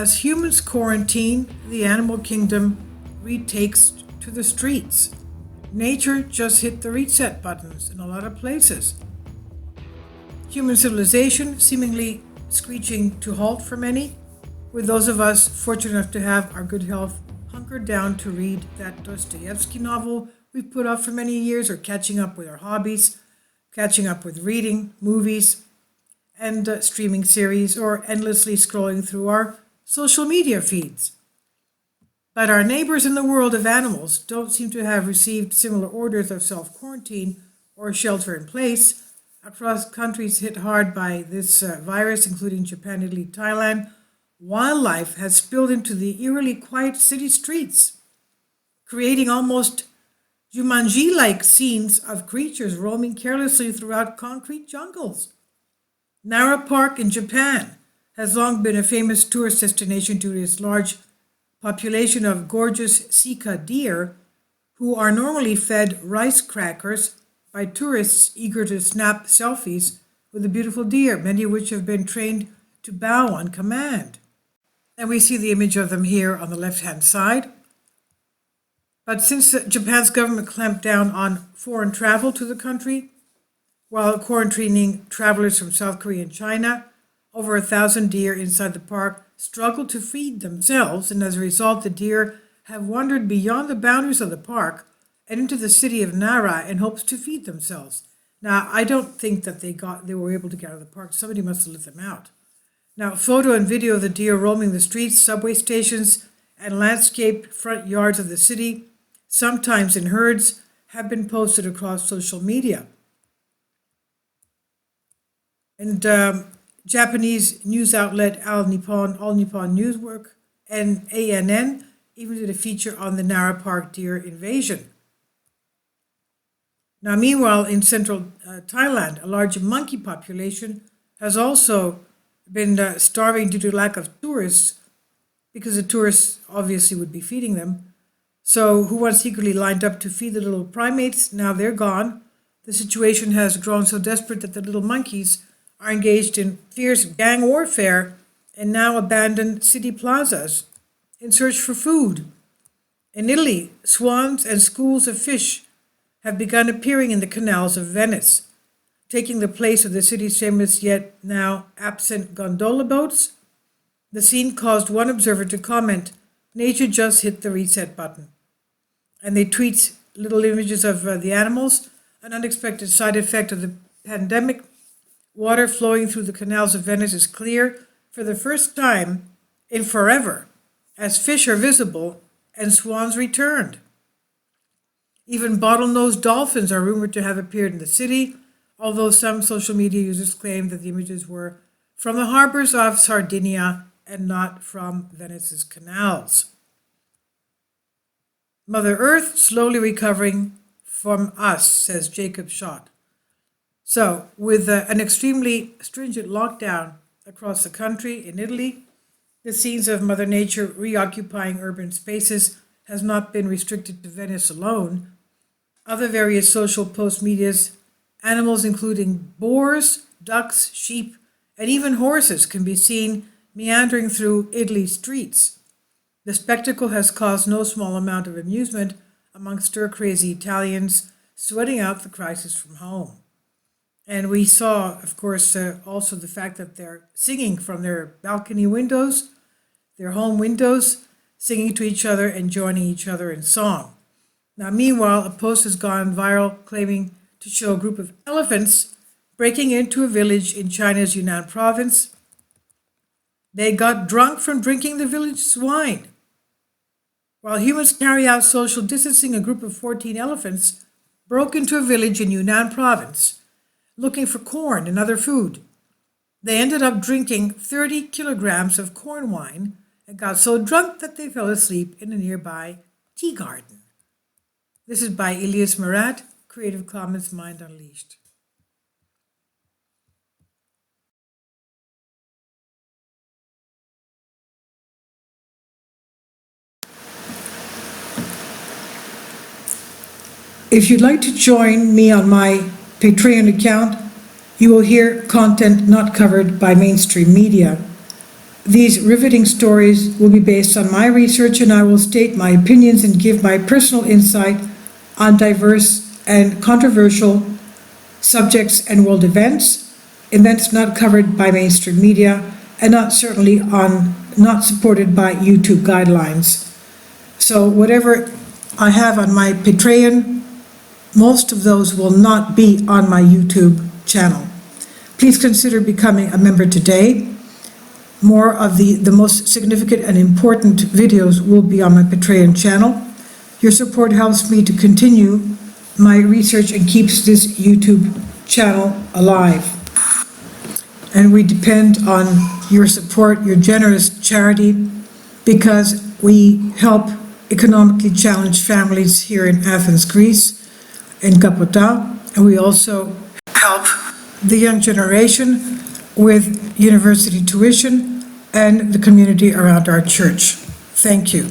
As humans quarantine, the animal kingdom retakes to the streets. Nature just hit the reset buttons in a lot of places. Human civilization seemingly screeching to halt for many, with those of us fortunate enough to have our good health hunkered down to read that Dostoevsky novel we've put off for many years, or catching up with our hobbies, catching up with reading, movies, and streaming series, or endlessly scrolling through our social media feeds. But our neighbors in the world of animals don't seem to have received similar orders of self-quarantine or shelter in place. Across countries hit hard by this virus, including Japan, Italy, Thailand, wildlife has spilled into the eerily quiet city streets, creating almost Jumanji-like scenes of creatures roaming carelessly throughout concrete jungles. Nara Park in Japan has long been a famous tourist destination due to its large population of gorgeous sika deer, who are normally fed rice crackers by tourists eager to snap selfies with the beautiful deer, many of which have been trained to bow on command. And we see the image of them here on the left-hand side. But since Japan's government clamped down on foreign travel to the country, while quarantining travelers from South Korea and China, over 1,000 deer inside the park struggled to feed themselves, and as a result, the deer have wandered beyond the boundaries of the park and into the city of Nara in hopes to feed themselves. Now, I don't think that they were able to get out of the park. Somebody must have let them out. Now, photo and video of the deer roaming the streets, subway stations, and landscaped front yards of the city, sometimes in herds, have been posted across social media. And Japanese news outlet All Nippon Newswork and ANN even did a feature on the Nara Park deer invasion. Now, meanwhile, in central Thailand, a large monkey population has also been starving due to lack of tourists, because the tourists obviously would be feeding them. So who once eagerly lined up to feed the little primates, now they're gone. The situation has grown so desperate that the little monkeys are engaged in fierce gang warfare and now abandon city plazas in search for food. In Italy, swans and schools of fish have begun appearing in the canals of Venice, taking the place of the city's famous yet now absent gondola boats. The scene caused one observer to comment, "Nature just hit the reset button." And they tweet little images of the animals, an unexpected side effect of the pandemic. Water flowing through the canals of Venice is clear for the first time in forever, as fish are visible and swans returned. Even bottlenose dolphins are rumored to have appeared in the city, although some social media users claim that the images were from the harbors of Sardinia and not from Venice's canals. Mother Earth slowly recovering from us, says Jacob Schott. So, with an extremely stringent lockdown across the country in Italy, the scenes of Mother Nature reoccupying urban spaces has not been restricted to Venice alone. Other various social post medias, animals including boars, ducks, sheep, and even horses can be seen meandering through Italy's streets. The spectacle has caused no small amount of amusement among stir-crazy Italians sweating out the crisis from home. And we saw, of course, also the fact that they're singing from their balcony windows, their home windows, singing to each other and joining each other in song. Now, meanwhile, a post has gone viral claiming to show a group of elephants breaking into a village in China's Yunnan province. They got drunk from drinking the village's wine. While humans carry out social distancing, a group of 14 elephants broke into a village in Yunnan province looking for corn and other food. They ended up drinking 30 kilograms of corn wine and got so drunk that they fell asleep in a nearby tea garden. This is by Elias Marat, Creative Commons Mind Unleashed. If you'd like to join me on my Patreon account, you will hear content not covered by mainstream media. These riveting stories will be based on my research, and I will state my opinions and give my personal insight on diverse and controversial subjects and world events not covered by mainstream media, and not supported by YouTube guidelines. So whatever I have on my Patreon, most of those will not be on my YouTube channel. Please consider becoming a member today. More of the most significant and important videos will be on my Patreon channel. Your support helps me to continue my research and keeps this YouTube channel alive. And we depend on your support, your generous charity, because we help economically challenged families here in Athens, Greece, in Kapota, and we also help the young generation with university tuition and the community around our church. Thank you.